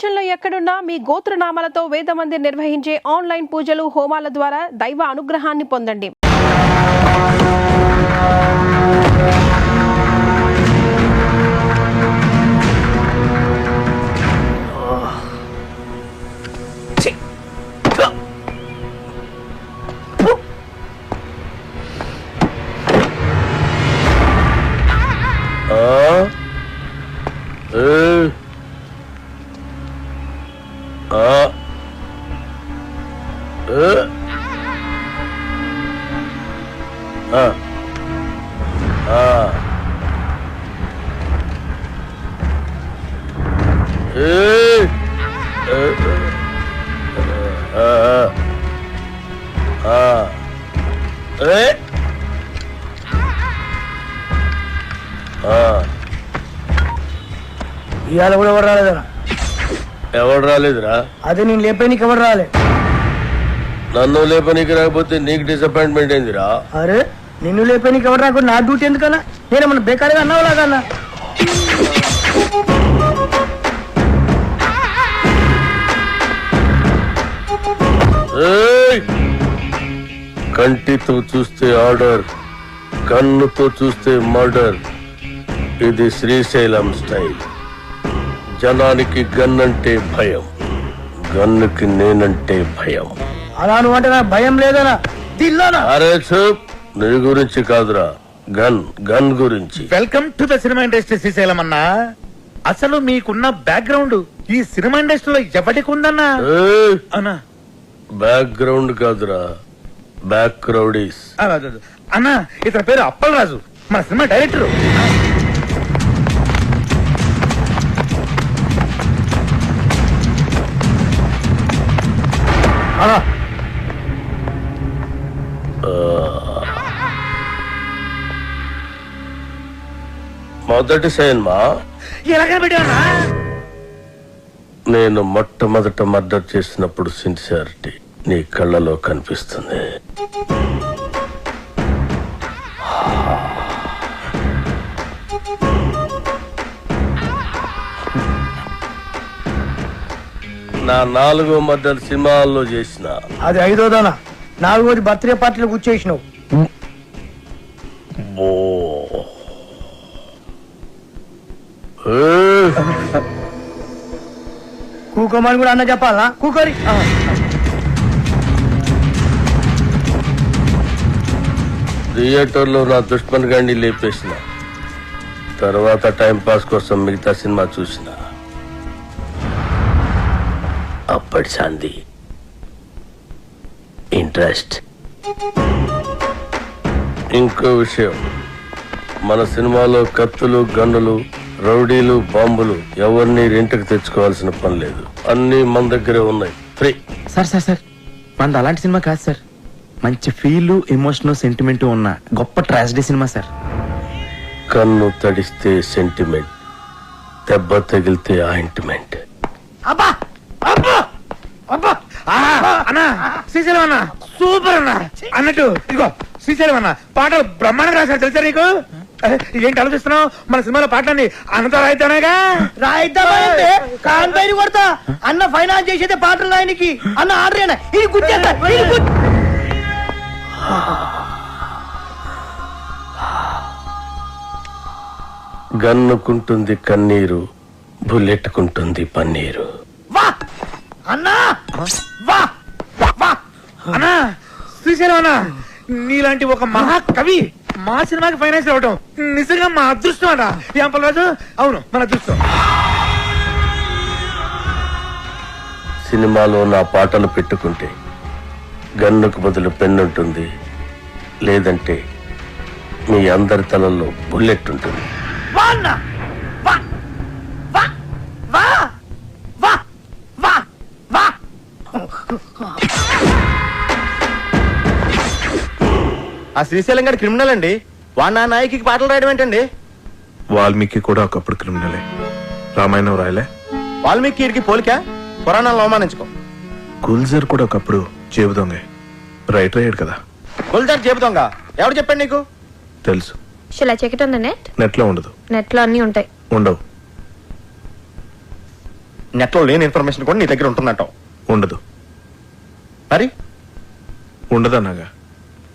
ప్రపంచంలో ఎక్కడున్నా మీ గోత్రనామాలతో వేదమందిర్ నిర్వహించే ఆన్లైన్ పూజలు హోమాల ద్వారా దైవ అనుగ్రహాన్ని పొందండి. ఇవాళ కూడా ఎవరు రాలేదరా? ఎవరు రాలేదురా? అదే నేను లేపనీకి ఎవరు రాలే. నన్ను లేపనీకి రాకపోతే నీకు డిసప్పాయింట్మెంట్ ఏందిరా? అరే నిన్ను లేపనీకి ఎవరు రాకుండా నా డ్యూటీ ఎందుకన్నా? నేనేమన్నా బేకారీగా అన్నావు లాగన్నా? కంటితో చూస్తే ఆర్డర్, కన్నుతో చూస్తే మర్డర్. ఇది శ్రీశైలం స్టైల్. జనానికి గన్ అంటే భయం, గన్నుకి నేనంటే భయం. అలా నువ్వు అంటే నాకు భయం లేదనా? అరే చూప్, నీ గురించి కాదురా, గన్ గన్ గురించి. Welcome to the cinema industry Srisailam అన్నా. అసలు మీకున్న బ్యాక్గ్రౌండ్ ఈ సినిమా ఇండస్ట్రీలో ఎవరికి ఉందన్నా? అన్నా బ్యాక్గ్రౌండ్ కాదురా, బ్యాక్ క్రౌడీస్. అన్నా ఇతని పేరు అప్పలరాజు, మన సినిమా డైరెక్టర్. మొదటి సినిమా ఎలాగ పెట్టావన్నా? నేను మొట్టమొదట మర్డర్ చేసినప్పుడు సిన్సియారిటీ నీ కళ్ళలో కనిపిస్తుంది. నా 4వ మర్డర్ సినిమాల్లో చేసిన. అది 5వదనా? 4వది బర్త్డే పార్టీలో కూర్చేసినావు. కూకోమని కూడా అన్న చెప్పాలా? కూకోరి. థియేటర్లో నా దుష్మన్ గాండి లేపేసిన తర్వాత టైం పాస్ కోసం మిగతా సినిమా చూసిన. అప్పటి శాంతి ఇంట్రెస్ట్. ఇంకో విషయం, మన సినిమాలో కత్తులు, గన్నులు, రౌడీలు, బాంబులు ఎవరిని రెంట్కి తెచ్చుకోవాల్సిన పని లేదు. అన్ని మన దగ్గరే ఉన్నాయి, ఫ్రీ. సార్ సార్ సార్ మనది అలాంటి సినిమా కాదు సార్. మంచి ఫీల్, ఎమోషన్, సెంటిమెంట్ ఉన్న గొప్ప ట్రాజడీ సినిమా సార్. కన్ను తడిస్తే సెంటిమెంట్, దెబ్బ తగిలితే ఆయింట్మెంట్. అబ్బా అబ్బా అబ్బా అన్నా శ్రీశైలం అన్నా సూపర్ అన్నా. అన్నట్టు ఇదిగో శ్రీశైలం అన్న పాటలు బ్రహ్మాండంగా రాశారు తెలుసా నీకు? ఏంటి ఆలోచిస్తున్నావు? మన సినిమాలో పాటలన్నీ అన్నతో రాయిద్దానేగా. రాయిద్దామంటే కాన్పైన కొడతా. అన్న ఫైనాన్స్ చేసేదే పాటలు రాయనికి. అన్న ఆర్డర్ ఇది గుర్తేస్తా. గన్నుకుంటుంది కన్నీరు, బుల్లెట్టుకుంటుంది పన్నీరు. వా అన్నా, వా వా అన్నా శ్రీశైలం అన్నా, నీలాంటి ఒక మహాకవి మా సినిమాకి ఫైనాన్స్ అవ్వటం నిజంగా మా అదృష్టం అట. ఏం పర్వాలేదు? అవును మన అదృష్టం. సినిమాలో నా పాటలు పెట్టుకుంటే గన్నుకు బదులు పెన్నుంటుంది, లేదంటే మీ అందరి తలల్లో బుల్లెట్ ఉంటుంది. వా అన్నా, వా వా వా వా వా వా. ఆ శ్రీశైలం గారి క్రిమినల్ అండి. వాడు నా నాయకి పాటలు రాయడం ఏంటండి? వాల్మీకి కూడా ఒకప్పుడు క్రిమినలే. రామాయణం రాయలే. వాల్మీకి పోలిక, పురాణాలను అవమానించుకో. గుల్జర్ కూడా ఒకప్పుడు జేబు దొంగ, రైటర్ అయ్యాడు కదా. గుల్జార్ చెబుతాంగ ఎవడు చెప్పాడు నీకు? తెలుసు. Shall I check it on the net? Net లో ఉండదు. నెట్ లో అన్ని ఉంటాయి. ఉండవు. నెట్లో లేని ఇన్ఫర్మేషన్ కూడా నీ దగ్గర ఉంటుందంటావు. ఉండదు. మరి ఉండదన్నాగా.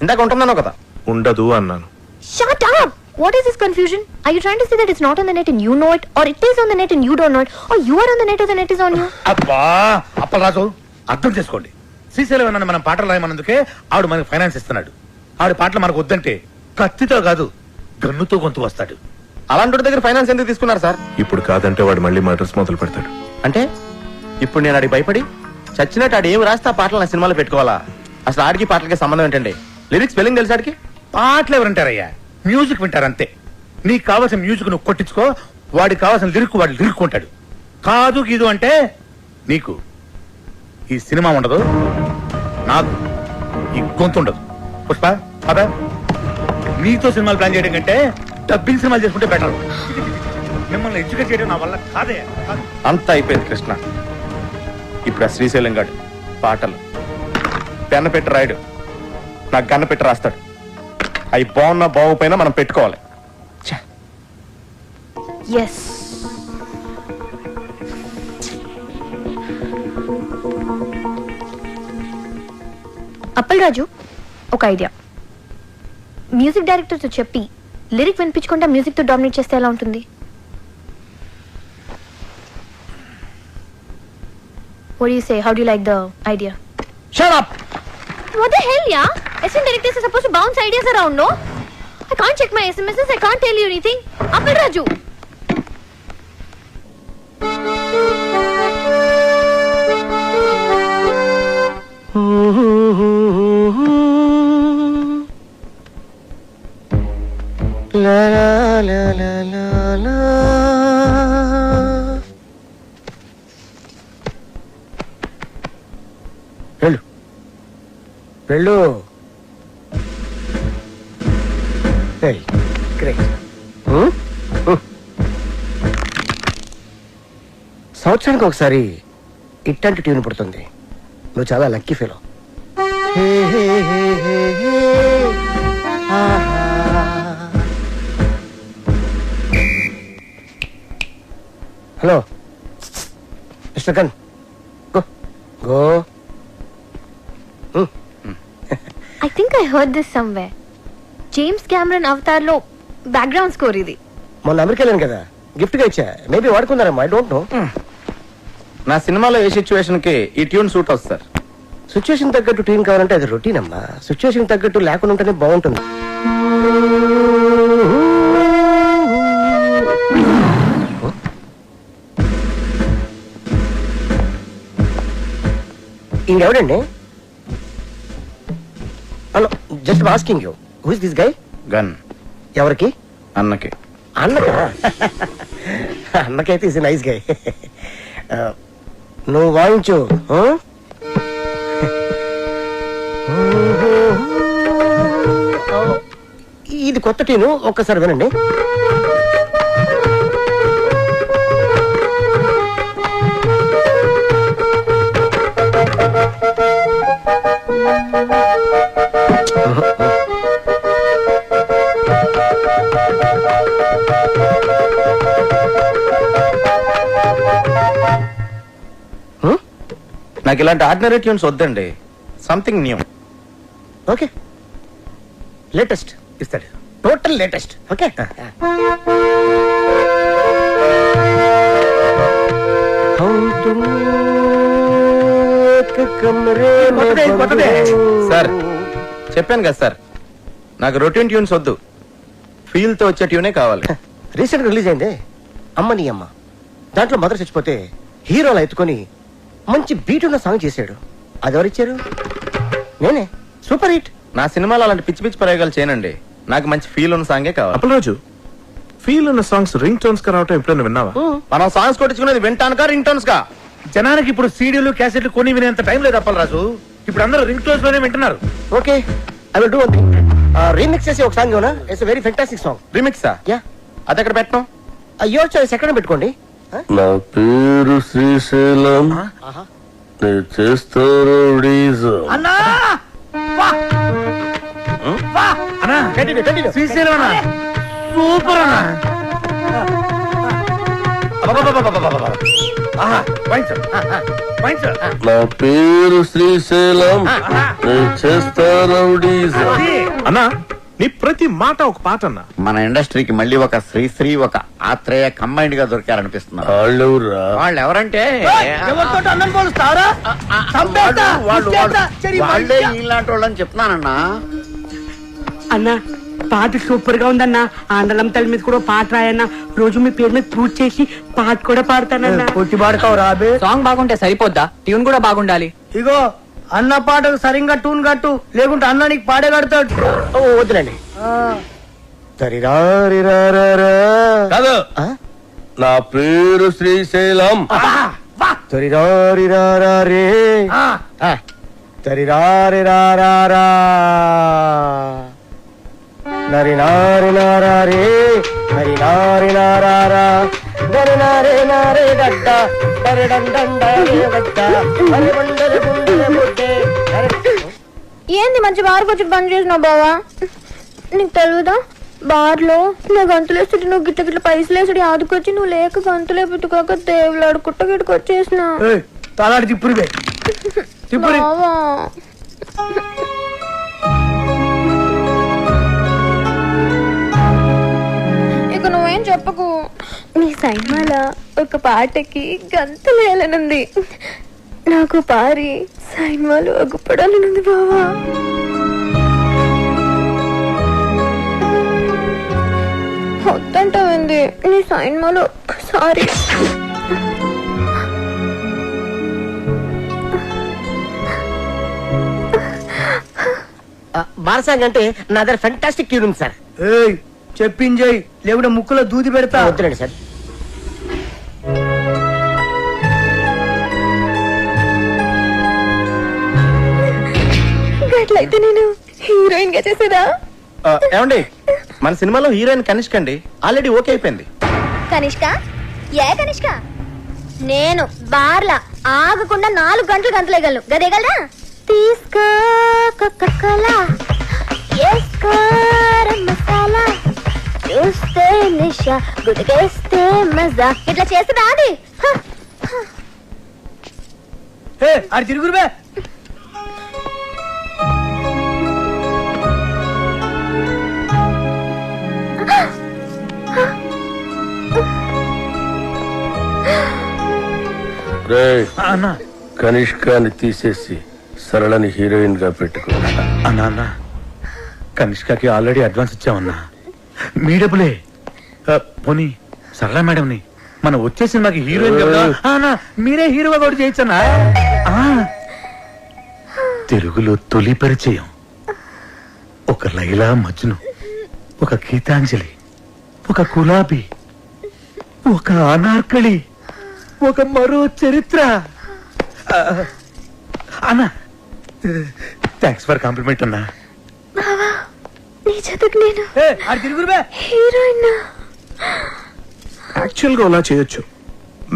ఇందాక ఉంటుందన్నావు కదా. ఉండదు అన్నాను. Shut up! What is this confusion? Are you trying to say that it's not on the net and you know it, or it is on the net and you don't know it, or you are on the net or the net is on you? అబ్బా అప్పలరాజు, అర్థం చేసుకోండి. శ్రీశైలం అన్న మనం పాటలు రాయమన్నందుకే ఆవిడ మనకు finance ఇస్తున్నాడు. ఆవిడ పాటలు మనకు వద్దంటే కత్తితో కాదు గన్నుతో గొంతు వస్తాడు. అలాంటి దగ్గర ఫైనాన్స్ ఎందుకు తీసుకున్నారు సార్? ఇప్పుడు కాదంటే వాడు మళ్ళీ మర్డర్స్ మొదలు పెడతాడు. అంటే ఇప్పుడు నేను ఆడికి భయపడి చచ్చినట్టు ఆడు ఏమి రాస్తే ఆ పాటలు నా సినిమాలో పెట్టుకోవాలా? అసలు ఆడికి పాటలకి సంబంధం ఏంటండి? లిరిక్స్ స్పెల్లింగ్ తెలుసు ఆడికి? పాటలు ఎవరంటారయ్యా, మ్యూజిక్ వింటారంతే. నీకు కావాల్సిన మ్యూజిక్ నువ్వు కొట్టించుకో, వాడికి కావాల్సిన లిరిక్ వాడు లిరుక్కుంటాడు. కాదు గీదు అంటే నీకు ఈ సినిమా ఉండదు, నాకు ఈ గొంతు ఉండదు. పుష్ప అదా, నీతో సినిమాలు ప్లాన్ చేయడం కంటే డబ్బింగ్ సినిమాలు చేసుకుంటే బెటర్. మిమ్మల్ని ఎడ్యుకేట్ చేయడం నా వల్ల కాదే. అంతా అయిపోయింది కృష్ణ. ఇప్పుడు ఆ శ్రీశైలం గాడు పాటలు పెన్న పెట్టి రాయడు, నాకు గన్న పెట్టి రాస్తాడు. అవి బాగున్నా బాగుపోయినా మనం పెట్టుకోవాలి. Yes. అప్పల్ రాజు, ఒక ఐడియా. మ్యూజిక్ డైరెక్టర్ తో చెప్పి లిరిక్ వినిపించకుండా మ్యూజిక్ తో డామినేట్ చేస్తే ఎలా ఉంటుంది? What do you say? How do you like the idea? Shut up! What the hell, yeah? Assistant directors are supposed to bounce ideas around, no? I can't check my SMSs. I can't tell you anything. Appal Raju. La la la la la la. వెళ్ళు వెళ్ళు. Great. సంవత్సరానికి ఒకసారి ఇట్లాంటి tune పుడుతుంది. నువ్వు చాలా lucky fellow. Hello mister gun, go go. I think I heard this somewhere. James Cameron Avatar లో background score ఇది. మొన్న అమెరికా వెళ్ళాను కదా, గిఫ్ట్ గా ఇచ్చా. మేబీ వాడుకున్నారమ్మా, ఐ డోంట్ నో. నా సినిమాలో ఏ సిచ్యువేషన్ కి ఈ ట్యూన్ సూట్ అవుతుంది సార్? సిచ్యువేషన్ తగ్గట్టు ట్యూన్ కావాలంటే అది రొటీన్ అమ్మా. సిచ్యువేషన్ తగ్గట్టు లేకుండా ఉంటేనే బాగుంటుంది. ఇంకెవడండి? Hello, just asking you, who is this guy? Gun ఎవరికి? అన్నకి. అన్నకా? అన్నకైతే ఇస్ నైస్ గై. నువ్వు వాయించు. ఇది కొత్త టీను, ఒక్కసారి వినండి. నాకు ఇలాంటి ఆర్డినరీ ట్యూన్స్ వద్దండి, సంథింగ్ న్యూ. ఓకే, లేటెస్ట్ ఇస్తాడు. Total latest. ఓకే, సార్ చెప్పాను కదా సార్, నాకు రొటీన్ ట్యూన్స్ వద్దు, ఫీల్ తో వచ్చే ట్యూనే కావాలి. రీసెంట్ గా రిలీజ్ అయింది అమ్మ నీ అమ్మ. దాంట్లో మదర్ చచ్చిపోతే హీరోలు ఎత్తుకొని మంచి బీట్ ఉన్న సాంగ్ చేశాడు. అది ఎవరిచ్చారు? నేనే. Super hit. నా సినిమాలో అలాంటి పిచ్చి పిచ్చి ప్రయోగాలు చేయనండి, నాకు మంచి ఫీల్ ఉన్న సాంగే కావాలి. అప్పలరాజు, ఫీల్ ఉన్న సాంగ్స్ రింగ్ టోన్స్ గా రావటం ఎప్పుడైనా విన్నావా? మనం సాంగ్స్ కొట్టించుకునేది వింటానుకా రింగ్ టోన్స్ కా? జనానికి ఇప్పుడు సీడీలు క్యాసెట్లు కొని వినేంత టైం లేదు అప్పలరాజు. ఇప్పుడు అందరూ రింగ్ టోన్స్ లోనే వింటున్నారు. Okay, I will do one thing. Remix చేసి ఒక సాంగ్ ఇవ్వనా? It's very fantastic song. రీమిక్సా? యా. అది ఎక్కడ పెట్టడం? యువర్ చాయిస్, ఎక్కడ పెట్టుకోండి. నా పేరు శ్రీశైలం, నేను చేస్తారు అన్నా అన్నా, శ్రీశైలం అన్నా, సూపర్ అన్నా. నా పేరు శ్రీశైలం, నేను చేస్తా రౌడీజం. అన్నా నీ ప్రతి మాట ఒక పాట అన్నా. మన ఇండస్ట్రీకి మళ్ళీ ఒక శ్రీశ్రీ ఒక ఆత్రేయ కంబైన్డ్ గా దొరికారనిపిస్తున్నారు. వాళ్ళెవరురా? వాళ్ళు ఎవరంటే అన్నం పోలుస్తావరా? వాళ్ళే ఇలాంటి వాళ్ళని చెప్తున్నానన్నా. అన్నా పాట సూపర్ గా ఉందన్నా. ఆండలం తల్లి మీద కూడా పాట రాయన్నా. రోజు మీ పేరు మీద పూజ చేసి పాట కూడా పాడతానన్నా. కొట్టి పాడతావు రాబే. సాంగ్ బాగుంటే సరిపోద్దా, ట్యూన్ కూడా బాగుండాలి. ఇగో అన్న పాటకు సరిగ్గా టూన్ కట్టు, లేకుంటే అన్న నీకు పాడే కడతాడు. వద్దులండి. కాదు, నా పేరు శ్రీశైలం. నరి నారి నారే నరి నారి నారా నరి నారే నారే గడ్డ నరి డండ గడ్డ నరి బండల గుండెల బుడ్డే. ఏంది మంచి బార్ వచ్చి బంద్ చేసినావు బావా? నీకు తెలుగుదా బార్లో నా గంతులు వేస్తుంటే నువ్వు గిట్ల గిట్ల పైసలు వేసుడు ఆదుకొచ్చి నువ్వు లేక గంతులే పెట్టుకోక దేవులాడు కుట్టగిట్టుకు వచ్చేసిన తలాడి తిప్పురివే తిప్పురి. బావా ఇక నువ్వేం చెప్పకు. నీ సైన్మాల ఒక పాటకి గంతులు వేయాలనుంది. నాకు పారి సైన్మాలు అగుపడాలనుంది బావా. వద్దంటావింది నీ సైన్మాలు ఒక్కసారి. బారసాంగ్ అంటే నా దగ్గర ఫెంటాస్టిక్ ట్యూన్ ఉంది సార్. చెప్పించేయి, లేకుంటే ముక్కులో దూది పెడతా. వద్దులండి సార్. అట్లయితే నేను హీరోయిన్ గా చేసేదా? ఏమండి, మన సినిమాలో హీరోయిన్ కనిష్క అండి, ఆల్రెడీ ఓకే అయిపోయింది. కనిష్క? ఏ కనిష్క? నేను బార్లా ఆగకుండా 4 గంటలు గంతలేగలను. గదేగలరా? తీసుకో కోకా-కోలా, వేసుకో మసాలా, చూస్తే నిషా, గుడికేస్తే మజా. ఇట్లా చేస్తుందా అది? అది తిరుగురువే. అన్నా, కనిష్కాని తీసేసి సరళని హీరోయిన్ గా పెట్టుకో. అన్నా కనిష్కకి ఆల్రెడీ అడ్వాన్స్ ఇచ్చామన్నా. మీ డబ్బులే. పోనీ సరళ మేడంని మన వచ్చే సినిమాకి హీరోయిన్ కదా అన్నా, మీరే హీరోగా కూడా చేయొచ్చన్నా. తెలుగులో తొలి పరిచయం ఒక లైలా మజ్ను, ఒక గీతాంజలి, ఒక గులాబీ, ఒక అనార్కళి, ఒక మరో చరిత్ర. అన్నా థ్యాంక్స్ ఫర్ కాంప్లిమెంట్ అన్నా. నీ జతకు నేను హీరోయిన్ యాక్చువల్ గా అలా చేయొచ్చు.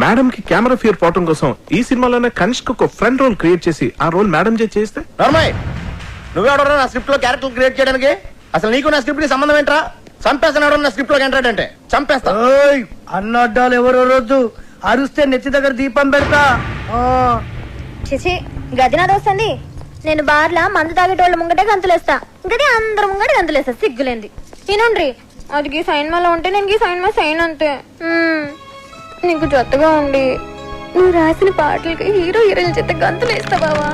మేడం కి కెమెరా ఫియర్ పోవటం కోసం ఈ సినిమాలోనే కనిష్క ఒక ఫ్రెండ్ రోల్ క్రియేట్ చేసి ఆ రోల్ మేడం చేస్తే. నార్మల్, నువ్వెవడరా నా స్క్రిప్ట్ లో క్యారెక్టర్ క్రియేట్ చేయడానికి? అసలు నీకు నా స్క్రిప్ట్ కి సంబంధం ఏంట్రా? చంపేస్తాడు నా స్క్రిప్ట్ లోకి ఎంటర్ అంటే చంపేస్తా. అన్నడ్డాలు ఎవరో రోజు అరుస్తే నెత్తి దగ్గర దీపం పెడతా. చిచి గదినాది వస్తుంది. నేను బార్లా మందు తాగేటోళ్ళ ముంగటే గంతులేస్తా, గది అందరు ముంగట గంతులేస్తా. సిగ్గులేంది. తినండ్రి, అది ఈ సైన్మాలో ఉంటే నేను ఈ సైన్మా సైన్ అంతే. నీకు జొత్తగా ఉండి నువ్వు రాసిన పాటలకి హీరో హీరోయిన్ చేత గంతులేస్తా బావా.